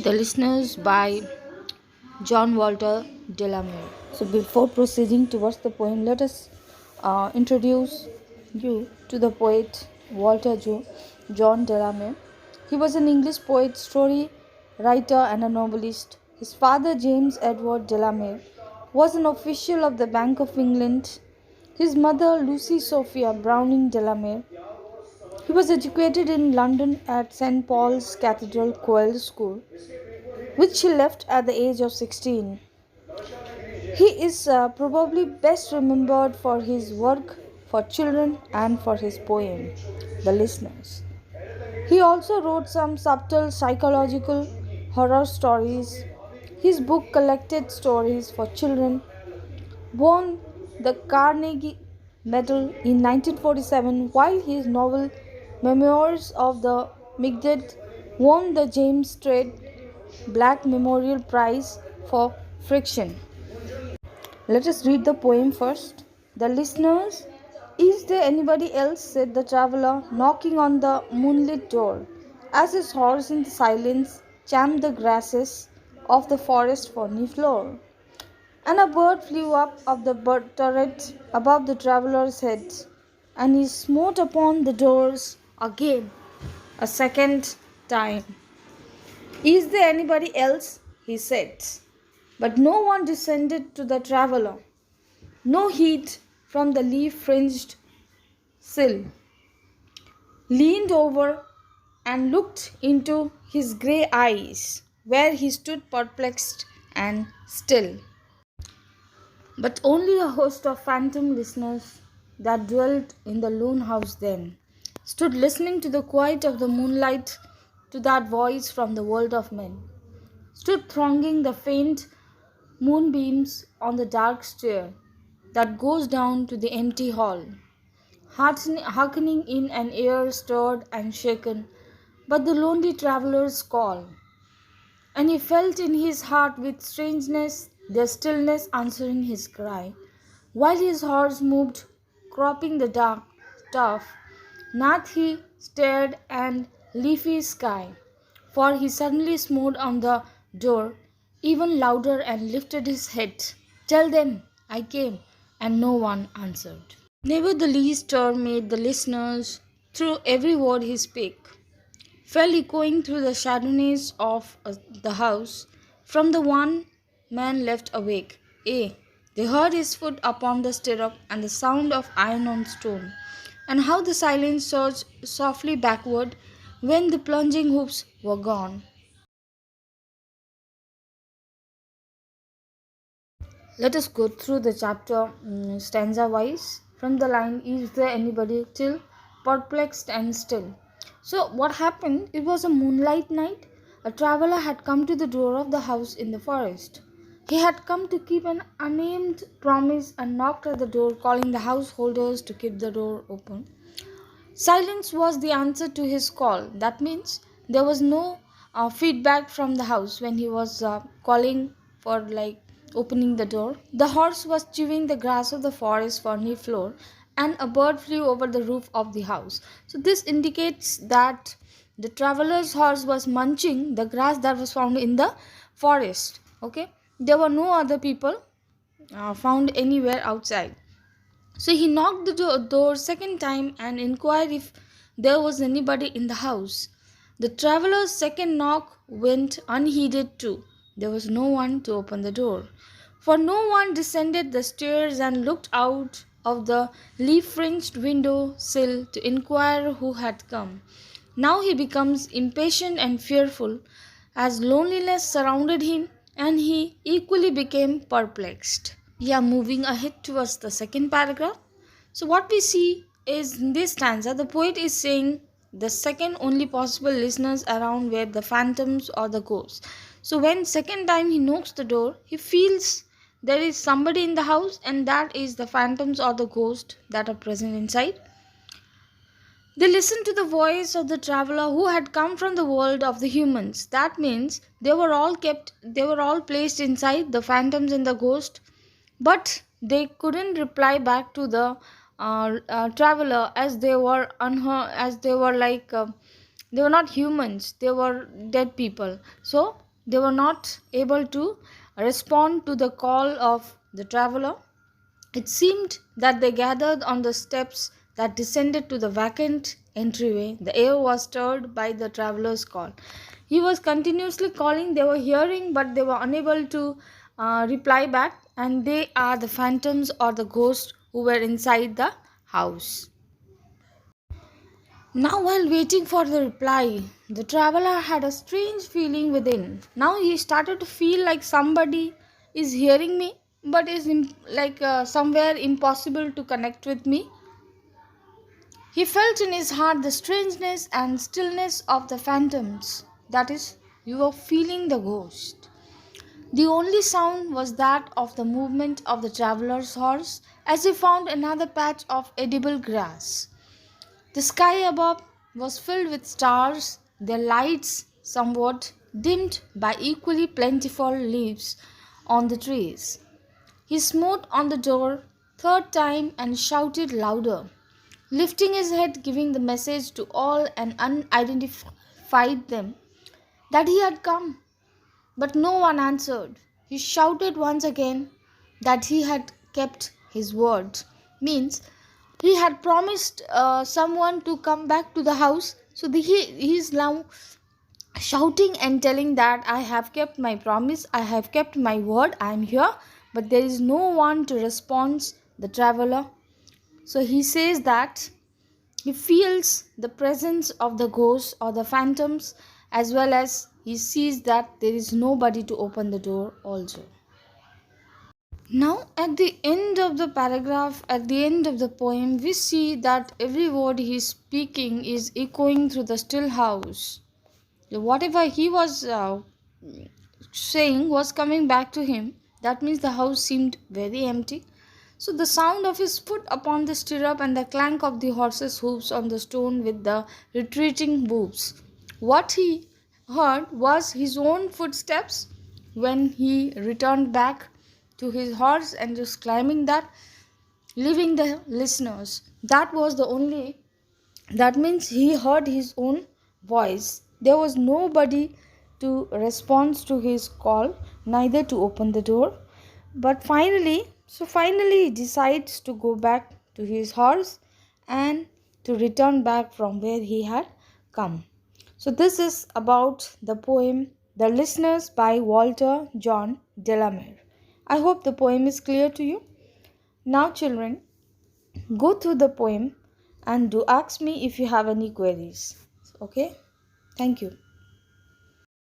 The Listeners by John Walter Delamere. So, before proceeding towards the poem, let us introduce you to the poet John Delamere. He was an English poet, story writer, and a novelist. His father, James Edward Delamere, was an official of the Bank of England. His mother, Lucy Sophia Browning Delamere. He was educated in London at St. Paul's Cathedral Choral School, which he left at the age of 16. He is probably best remembered for his work for children and for his poem, The Listeners. He also wrote some subtle psychological horror stories. His book collected stories for children won the Carnegie Medal in 1947, while his novel Memoirs of the Midget won the James Strait Black Memorial Prize for Fiction. Let us read the poem first. The Listeners. Is there anybody else? Said the traveller, knocking on the moonlit door, as his horse in silence champed the grasses of the forest ferny floor. And a bird flew up of the bird turret above the traveller's head, and he smote upon the doors again, a second time. Is there anybody else? He said. But no one descended to the traveller. No heat from the leaf-fringed sill leaned over and looked into his grey eyes, where he stood perplexed and still. But only a host of phantom listeners that dwelt in the lone house then stood listening to the quiet of the moonlight, to that voice from the world of men, stood thronging the faint moonbeams on the dark stair that goes down to the empty hall, hearkening in an air stirred and shaken but the lonely traveller's call. And he felt in his heart with strangeness their stillness answering his cry, while his horse moved, cropping the dark turf. Not he stared and leafy sky, for he suddenly smote on the door even louder and lifted his head. Tell them I came, and no one answered. Never the least stir made the listeners, through every word he spake, fell echoing through the shadows of the house, from the one man left awake. Ay, they heard his foot upon the stirrup and the sound of iron on stone, and how the silence surged softly backward when the plunging hoofs were gone. Let us go through the chapter stanza wise. From the line, is there anybody till perplexed and still? So, what happened? It was a moonlight night. A traveler had come to the door of the house in the forest. He had come to keep an unnamed promise and knocked at the door, calling the householders to keep the door open. Silence was the answer to his call. That means there was no feedback from the house when he was calling for opening the door. The horse was chewing the grass of the forest ferny floor, and a bird flew over the roof of the house. So this indicates that the traveler's horse was munching the grass that was found in the forest. Okay, there were no other people found anywhere outside. So he knocked the door second time and inquired if there was anybody in the house. The traveler's second knock went unheeded too. There was no one to open the door, for no one descended the stairs and looked out of the leaf-fringed window sill to inquire who had come. Now he becomes impatient and fearful as loneliness surrounded him, and he equally became perplexed. Yeah, moving ahead towards the second paragraph. So, what we see is in this stanza, the poet is saying the second only possible listeners around were the phantoms or the ghosts. So, when second time he knocks the door, he feels there is somebody in the house, and that is the phantoms or the ghosts that are present inside. They listened to the voice of the traveler who had come from the world of the humans. That means they were all placed inside the phantoms and the ghost, but they couldn't reply back to the traveler as they were they were not humans, they were dead people. So They were not able to respond to the call of the traveler. It seemed that they gathered on the steps that descended to the vacant entryway. The air was stirred by the traveler's call. He was continuously calling. They were hearing, but they were unable to reply back. And they are the phantoms or the ghosts who were inside the house. Now, while waiting for the reply, the traveler had a strange feeling within. Now he started to feel like somebody is hearing me, but is somewhere impossible to connect with me. He felt in his heart the strangeness and stillness of the phantoms. That is, you were feeling the ghost. The only sound was that of the movement of the traveler's horse as he found another patch of edible grass. The sky above was filled with stars, their lights somewhat dimmed by equally plentiful leaves on the trees. He smote on the door third time and shouted louder, lifting his head, giving the message to all and unidentified them that he had come. But no one answered. He shouted once again that he had kept his word. Means he had promised someone to come back to the house. So he is now shouting and telling that I have kept my promise, I have kept my word, I am here. But there is no one to respond the traveler. So he says that he feels the presence of the ghosts or the phantoms, as well as he sees that there is nobody to open the door also. Now, at the end of the paragraph, at the end of the poem, we see that every word he is speaking is echoing through the still house. Whatever he was saying was coming back to him. That means the house seemed very empty. So the sound of his foot upon the stirrup and the clank of the horse's hoofs on the stone with the retreating hooves. What he heard was his own footsteps when he returned back to his horse and just climbing that, leaving the listeners. That was the only, that means he heard his own voice. There was nobody to respond to his call, neither to open the door. But finally he decides to go back to his horse and to return back from where he had come. So this is about the poem The Listeners by Walter John Delamere. I hope the poem is clear to you. Now children, go through the poem and do ask me if you have any queries. Okay? Thank you.